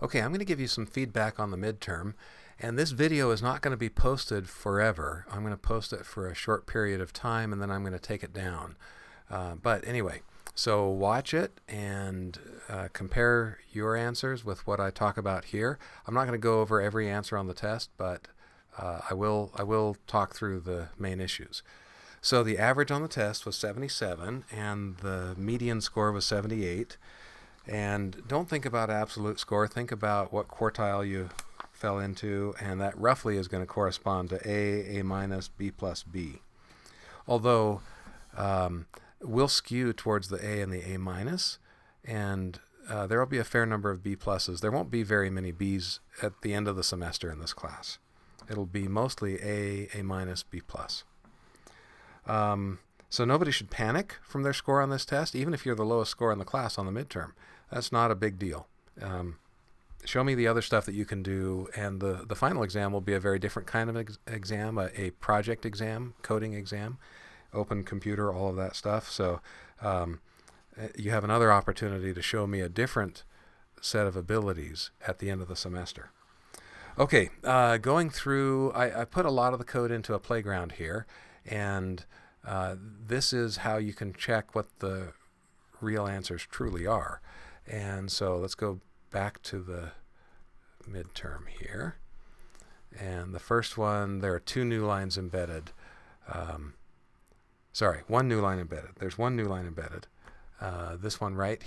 Okay, I'm going to give you some feedback on the midterm, and this video is not going to be posted forever. I'm going to post it for a short period of time, and then I'm going to take it down. But anyway, so watch it and compare your answers with what I talk about here. I'm not going to go over every answer on the test, but I will talk through the main issues. So the average on the test was 77, and the median score was 78. And don't think about absolute score. Think about what quartile you fell into, and that roughly is going to correspond to A, A minus, B plus B. Although we'll skew towards the A and the A minus, and there will be a fair number of B pluses. There won't be very many Bs at the end of the semester in this class. It'll be mostly A, A minus, B plus. So nobody should panic from their score on this test, even if you're the lowest score in the class on the midterm. That's not a big deal. Show me the other stuff that you can do, and the final exam will be a very different kind of exam, a project exam, coding exam, open computer, all of that stuff. So you have another opportunity to show me a different set of abilities at the end of the semester. Okay, going through, I put a lot of the code into a playground here, and this is how you can check what the real answers truly are. And so let's go back to the midterm here. And the first one, there are two new lines embedded. One new line embedded. There's one new line embedded. This one right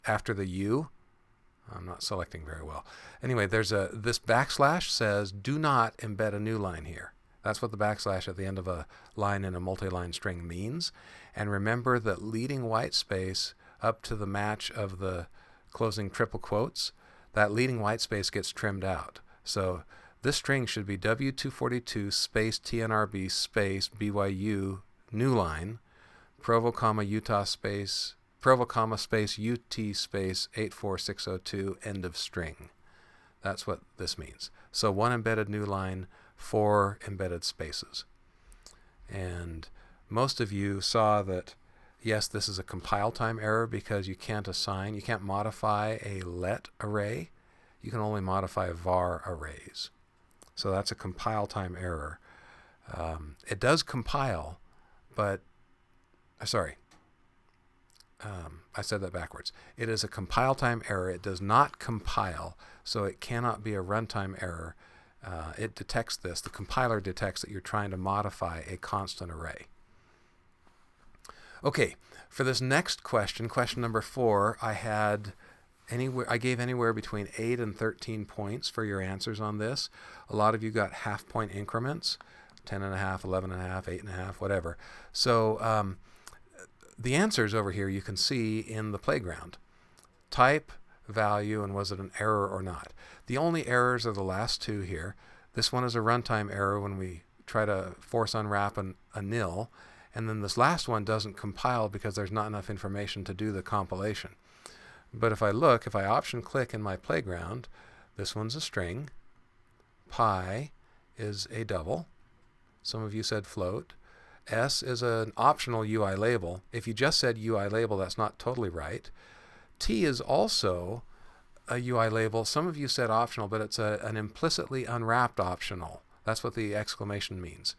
after the U. I'm not selecting very well. Anyway, this backslash says do not embed a new line here. That's what the backslash at the end of a line in a multi-line string means. And remember that leading white space up to the match of the closing triple quotes, that leading white space gets trimmed out. So this string should be W242 space TNRB space BYU new line, Provo comma Utah space, Provo comma space UT space 84602 end of string. That's what this means. So one embedded new line, 4 embedded spaces. And most of you saw that, yes, this is a compile time error because you can't modify a let array. You can only modify var arrays. So that's a compile time error. It does compile, but, I said that backwards. It is a compile time error. It does not compile, so it cannot be a runtime error. It detects this. The compiler detects that you're trying to modify a constant array. Okay, for this next question, question number 4, I gave anywhere between 8 and 13 points for your answers on this. A lot of you got half-point increments, 10.5, 11.5, 8.5, whatever. So the answers over here you can see in the playground. Type, value, and was it an error or not. The only errors are the last two here. This one is a runtime error when we try to force unwrap a nil, and then this last one doesn't compile because there's not enough information to do the compilation. But if I option click in my playground, this one's a string, pi is a double, some of you said float, S is an optional UI label. If you just said UI label, that's not totally right. T is also a UI label. Some of you said optional, but it's an implicitly unwrapped optional. That's what the exclamation means.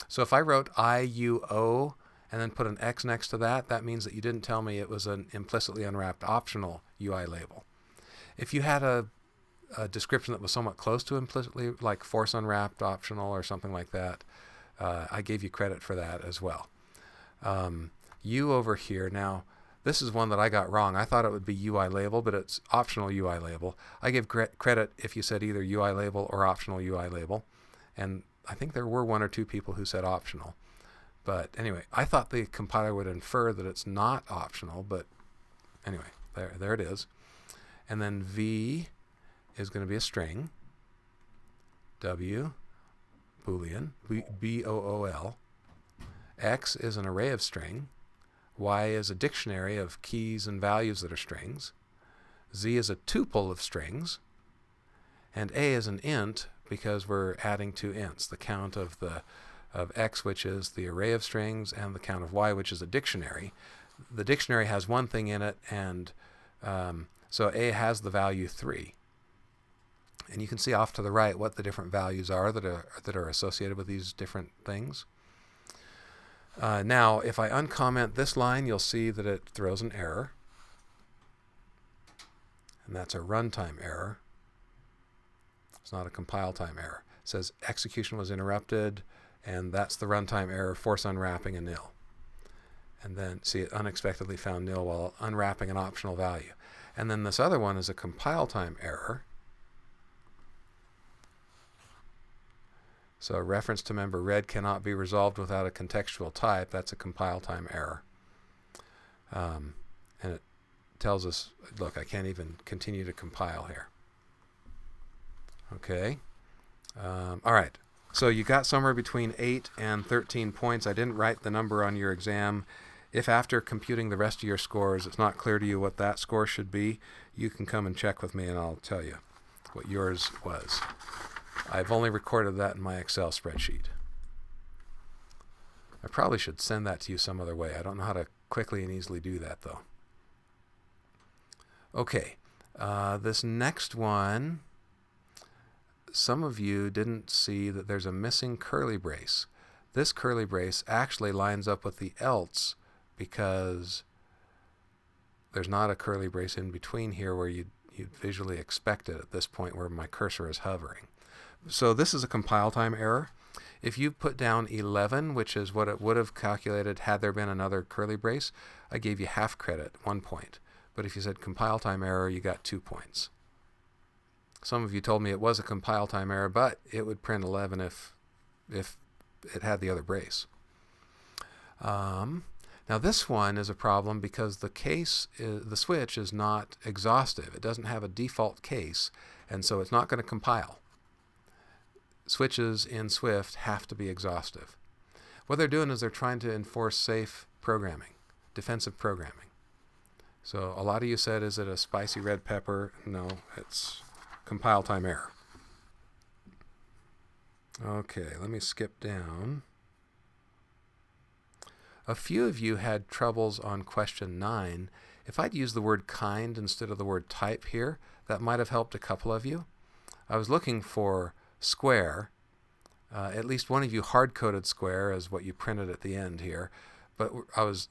So if I wrote IUO and then put an X next to that, that means that you didn't tell me it was an implicitly unwrapped optional UI label. If you had a description that was somewhat close to implicitly, like force unwrapped optional or something like that, I gave you credit for that as well. U over here, now this is one that I got wrong. I thought it would be UI label, but it's optional UI label. I give credit if you said either UI label or optional UI label. And I think there were 1 or 2 people who said optional. But anyway, I thought the compiler would infer that it's not optional, but anyway, there it is. And then V is going to be a string. W, Boolean, B-O-O-L. X is an array of string. Y is a dictionary of keys and values that are strings. Z is a tuple of strings. And A is an int because we're adding 2 ints, the count of X, which is the array of strings, and the count of Y, which is a dictionary. The dictionary has one thing in it, and so A has the value 3. And you can see off to the right what the different values are that are associated with these different things. Now, if I uncomment this line, you'll see that it throws an error. And that's a runtime error. It's not a compile time error. It says execution was interrupted, and that's the runtime error, force unwrapping a nil. And then, see, it unexpectedly found nil while unwrapping an optional value. And then this other one is a compile time error. So a reference to member read cannot be resolved without a contextual type. That's a compile time error. And it tells us, look, I can't even continue to compile here. Okay. All right. So you got somewhere between 8 and 13 points. I didn't write the number on your exam. If after computing the rest of your scores, it's not clear to you what that score should be, you can come and check with me and I'll tell you what yours was. I've only recorded that in my Excel spreadsheet. I probably should send that to you some other way. I don't know how to quickly and easily do that, though. Okay, this next one, some of you didn't see that there's a missing curly brace. This curly brace actually lines up with the else because there's not a curly brace in between here where you'd visually expect it at this point where my cursor is hovering. So this is a compile time error. If you put down 11, which is what it would have calculated had there been another curly brace, I gave you half credit, 1 point. But if you said compile time error, you got 2 points. Some of you told me it was a compile time error, but it would print 11 if it had the other brace. Now this one is a problem because the switch is not exhaustive. It doesn't have a default case, and so it's not going to compile. Switches in Swift have to be exhaustive. What they're doing is they're trying to enforce safe programming, defensive programming. So a lot of you said, is it a spicy red pepper? No, it's compile time error. Okay, let me skip down. A few of you had troubles on question 9. If I'd used the word kind instead of the word type here, that might have helped a couple of you. I was looking for square. At least one of you hard-coded square as what you printed at the end here, but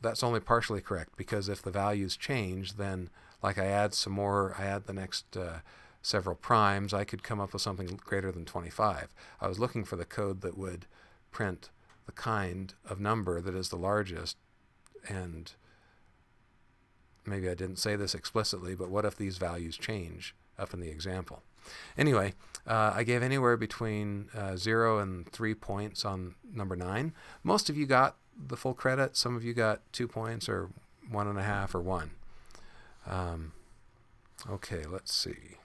that's only partially correct, because if the values change, then like I add some more, I add the next several primes, I could come up with something greater than 25. I was looking for the code that would print the kind of number that is the largest, and maybe I didn't say this explicitly, but what if these values change up in the example? Anyway, I gave anywhere between 0 and 3 points on number 9. Most of you got the full credit. Some of you got 2 points or 1.5 or 1. Okay, let's see.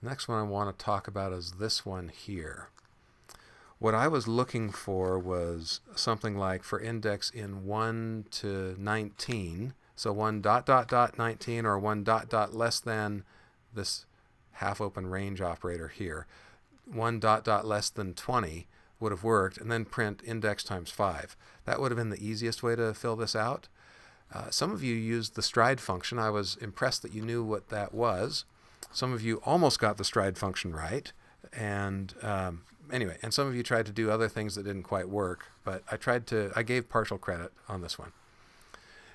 Next one I want to talk about is this one here. What I was looking for was something like for index in 1 to 19, so 1 ... 19 or 1 ... less than this half open range operator here. 1 ... less than 20 would have worked, and then print index times 5. That would have been the easiest way to fill this out. Some of you used the stride function. I was impressed that you knew what that was. Some of you almost got the stride function right, and anyway, and some of you tried to do other things that didn't quite work, but I gave partial credit on this one.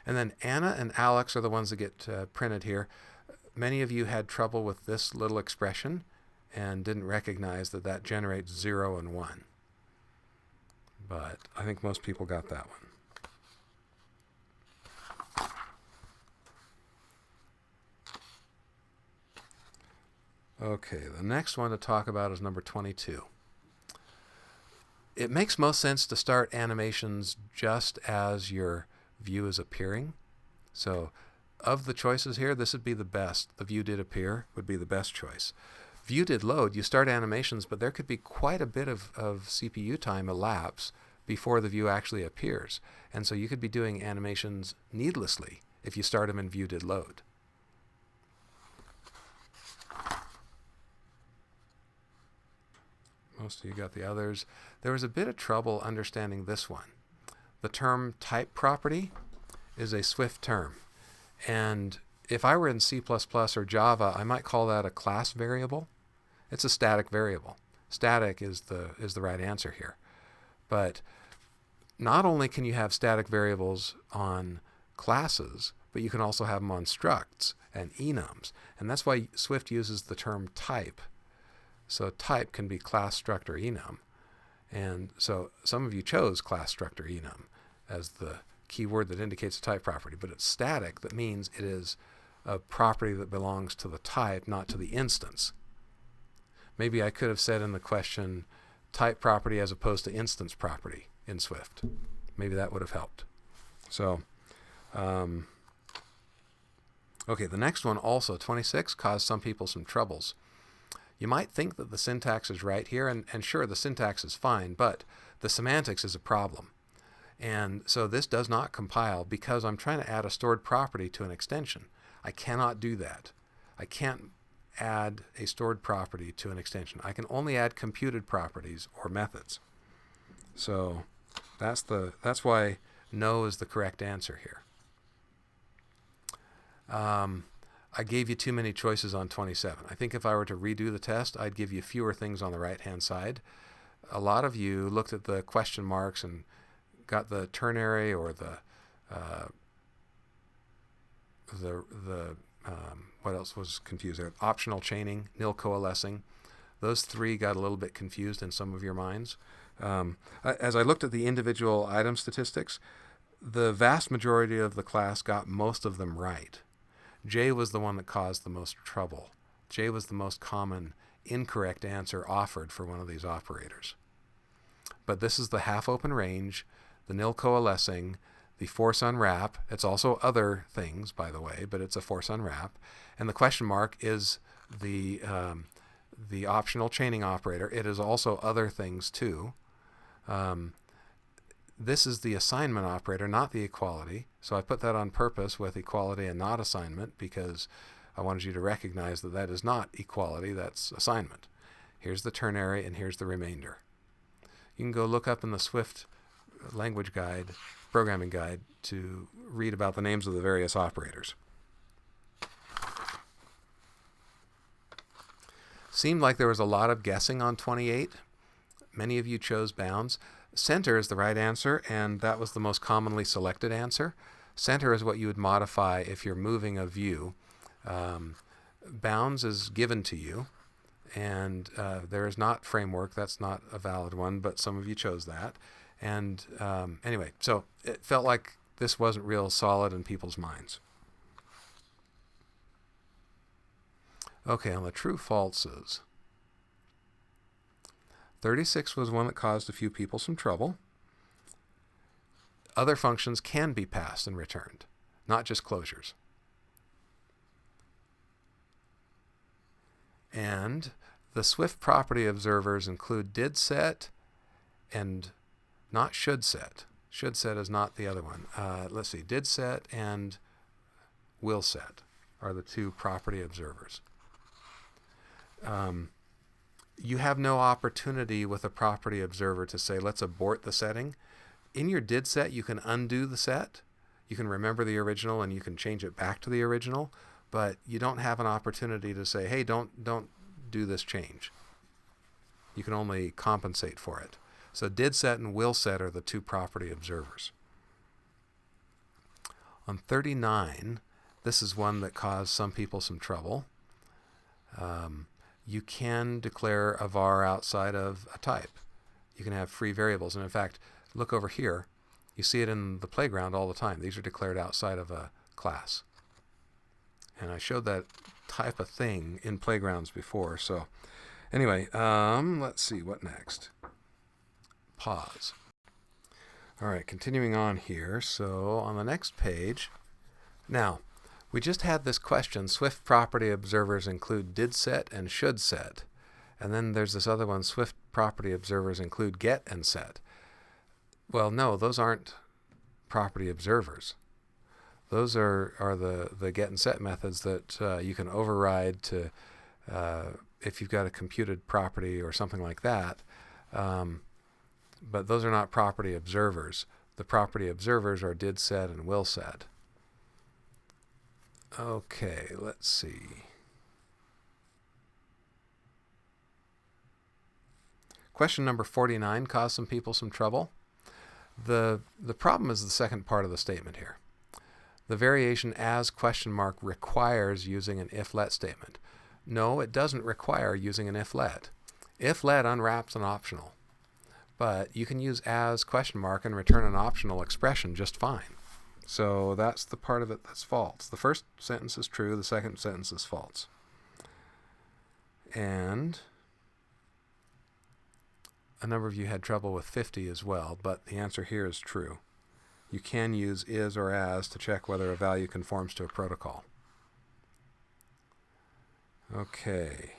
And then Anna and Alex are the ones that get printed here. Many of you had trouble with this little expression and didn't recognize that that generates 0 and 1. But I think most people got that one. Okay, the next one to talk about is number 22. It makes most sense to start animations just as your view is appearing. So of the choices here, this would be the best. The view did appear would be the best choice. View did load. You start animations, but there could be quite a bit of CPU time elapse before the view actually appears. And so you could be doing animations needlessly if you start them in view did load. Most of you got the others. There was a bit of trouble understanding this one. The term type property is a Swift term, And if I were in C++ or Java, I might call that a class variable. It's a static variable. Static is the right answer here. But not only can you have static variables on classes, but you can also have them on structs and enums. And that's why Swift uses the term type. So type can be class, struct, or enum. And so some of you chose class, struct, or enum as the keyword that indicates a type property, but it's static. That means it is a property that belongs to the type, not to the instance. Maybe I could have said in the question type property as opposed to instance property in Swift. Maybe that would have helped. So, okay, the next one also, 26, caused some people some troubles. You might think that the syntax is right here, and sure, the syntax is fine, but the semantics is a problem. And so this does not compile because I'm trying to add a stored property to an extension. I cannot do that. I can't add a stored property to an extension. I can only add computed properties or methods. So that's why no is the correct answer here. I gave you too many choices on 27. I think if I were to redo the test, I'd give you fewer things on the right-hand side. A lot of you looked at the question marks and got the ternary or the what else was confused there? Optional chaining, nil coalescing. Those three got a little bit confused in some of your minds. As I looked at the individual item statistics, the vast majority of the class got most of them right. J was the one that caused the most trouble. J was the most common incorrect answer offered for one of these operators. But this is the half-open range, the nil coalescing, the force unwrap. It's also other things, by the way, but it's a force unwrap. And the question mark is the optional chaining operator. It is also other things too. This is the assignment operator, not the equality. So I put that on purpose with equality and not assignment because I wanted you to recognize that that is not equality, that's assignment. Here's the ternary and here's the remainder. You can go look up in the Swift language guide, programming guide, to read about the names of the various operators. Seemed like there was a lot of guessing on 28. Many of you chose bounds. Center is the right answer, and that was the most commonly selected answer. Center is what you would modify if you're moving a view. Bounds is given to you, and there is not framework. That's not a valid one, but some of you chose that. And anyway, so it felt like this wasn't real solid in people's minds. Okay, on the true falses. 36 was one that caused a few people some trouble. Other functions can be passed and returned, not just closures. And the Swift property observers include did set and not should set. Should set is not the other one. Let's see, did set and will set are the two property observers. You have no opportunity with a property observer to say, let's abort the setting. In your did set, you can undo the set. You can remember the original and you can change it back to the original, but you don't have an opportunity to say, hey, don't do this change. You can only compensate for it. So did set and will set are the two property observers. On 39, this is one that caused some people some trouble. You can declare a var outside of a type. You can have free variables. And in fact, look over here. You see it in the playground all the time. These are declared outside of a class. And I showed that type of thing in playgrounds before. So anyway, let's see, what next? Pause. All right, continuing on here. So on the next page, now, we just had this question, Swift property observers include did set and should set. And then there's this other one, Swift property observers include get and set. Well, no, those aren't property observers. Those are the get and set methods that you can override to if you've got a computed property or something like that. But those are not property observers. The property observers are did set and will set. Okay, let's see. Question number 49 caused some people some trouble. The problem is the second part of the statement here. The variation as question mark requires using an if-let statement. No, it doesn't require using an if-let. If-let unwraps an optional. But you can use as question mark and return an optional expression just fine. So that's the part of it that's false. The first sentence is true, the second sentence is false. And a number of you had trouble with 50 as well, but the answer here is true. You can use is or as to check whether a value conforms to a protocol. Okay.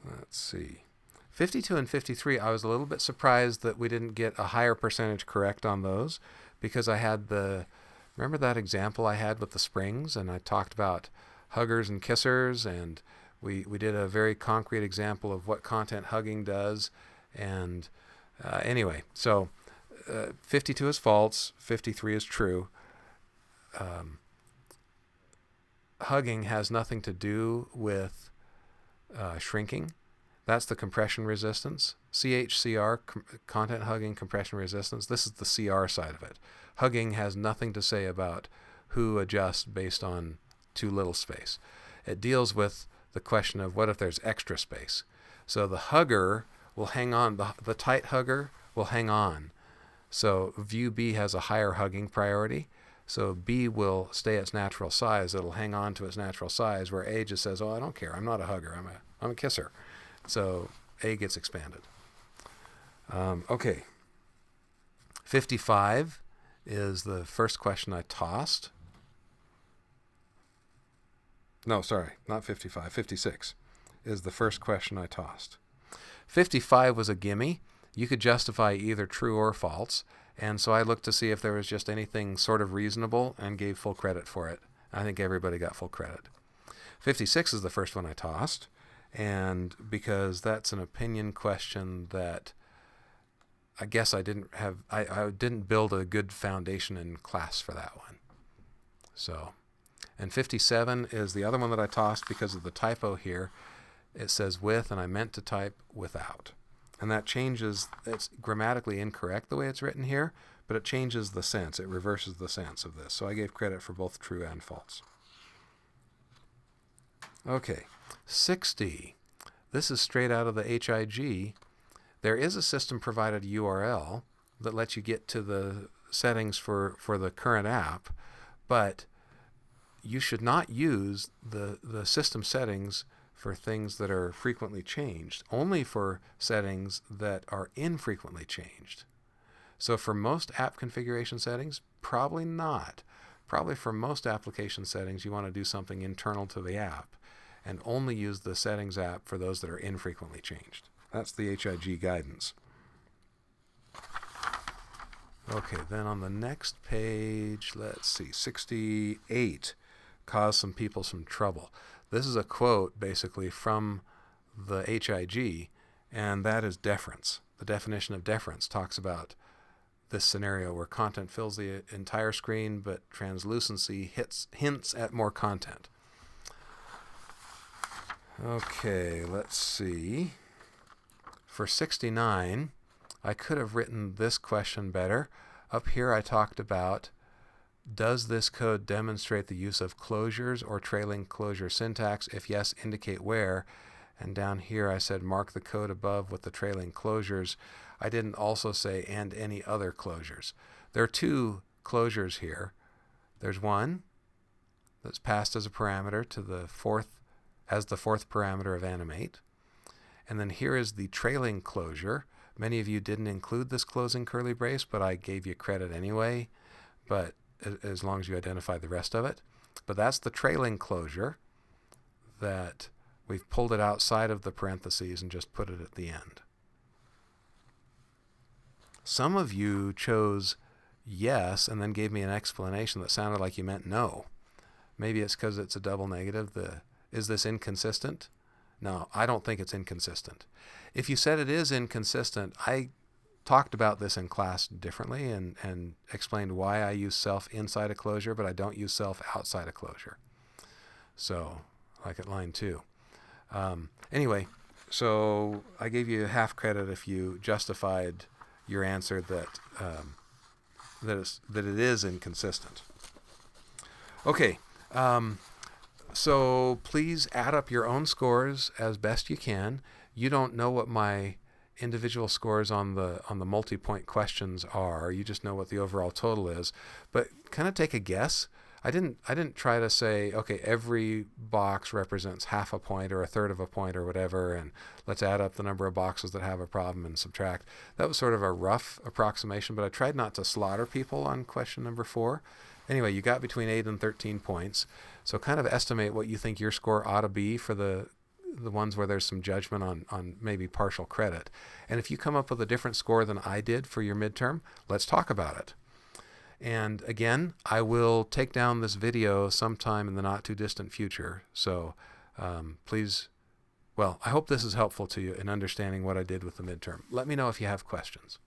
Let's see. 52 and 53, I was a little bit surprised that we didn't get a higher percentage correct on those, because I had remember that example I had with the springs, and I talked about huggers and kissers, and we did a very concrete example of what content hugging does. And anyway, so 52 is false, 53 is true. Hugging has nothing to do with shrinking. That's the compression resistance. CHCR, content hugging compression resistance. This is the CR side of it. Hugging has nothing to say about who adjusts based on too little space. It deals with the question of what if there's extra space. So the hugger will hang on. The tight hugger will hang on. So view B has a higher hugging priority. So B will stay its natural size. It'll hang on to its natural size, where A just says, oh, I don't care. I'm not a hugger. I'm a kisser. So A gets expanded. Okay. 55 is the first question I tossed. No, sorry, not 55. 56 is the first question I tossed. 55 was a gimme. You could justify either true or false. And so I looked to see if there was just anything sort of reasonable and gave full credit for it. I think everybody got full credit. 56 is the first one I tossed. And because that's an opinion question that I guess I didn't build a good foundation in class for that one. So, and 57 is the other one that I tossed because of the typo here. It says with, and I meant to type without. And that changes, it's grammatically incorrect the way it's written here, but it changes the sense. It reverses the sense of this. So I gave credit for both true and false. Okay, 60. This is straight out of the HIG. There is a system-provided URL that lets you get to the settings for the current app, but you should not use the system settings for things that are frequently changed, only for settings that are infrequently changed. So for most app configuration settings, probably not. Probably for most application settings, you want to do something internal to the app and only use the settings app for those that are infrequently changed. That's the HIG guidance. Okay, then on the next page, let's see, 68 caused some people some trouble. This is a quote basically from the HIG, and that is deference. The definition of deference talks about this scenario where content fills the entire screen, but translucency hints at more content. Okay, let's see. For 69, I could have written this question better. Up here I talked about, does this code demonstrate the use of closures or trailing closure syntax? If yes, indicate where. And down here I said mark the code above with the trailing closures. I didn't also say and any other closures. There are two closures here. There's one that's passed as a parameter to the fourth parameter of animate. And then here is the trailing closure. Many of you didn't include this closing curly brace, but I gave you credit anyway, but as long as you identify the rest of it. But that's the trailing closure that we've pulled it outside of the parentheses and just put it at the end. Some of you chose yes and then gave me an explanation that sounded like you meant no. Maybe it's because it's a double negative. Is this inconsistent? No, I don't think it's inconsistent. If you said it is inconsistent, I talked about this in class differently and explained why I use self inside a closure, but I don't use self outside a closure. So, like at line 2. Anyway, so I gave you half credit if you justified your answer that it is inconsistent. Okay, so please add up your own scores as best you can. You don't know what my individual scores on the multi-point questions are. You just know what the overall total is. But kind of take a guess. I didn't try to say, okay, every box represents half a point or a third of a point or whatever, and let's add up the number of boxes that have a problem and subtract. That was sort of a rough approximation, but I tried not to slaughter people on question number 4. Anyway, you got between 8 and 13 points. So kind of estimate what you think your score ought to be for the ones where there's some judgment on maybe partial credit. And if you come up with a different score than I did for your midterm, let's talk about it. And again, I will take down this video sometime in the not too distant future. So please, well, I hope this is helpful to you in understanding what I did with the midterm. Let me know if you have questions.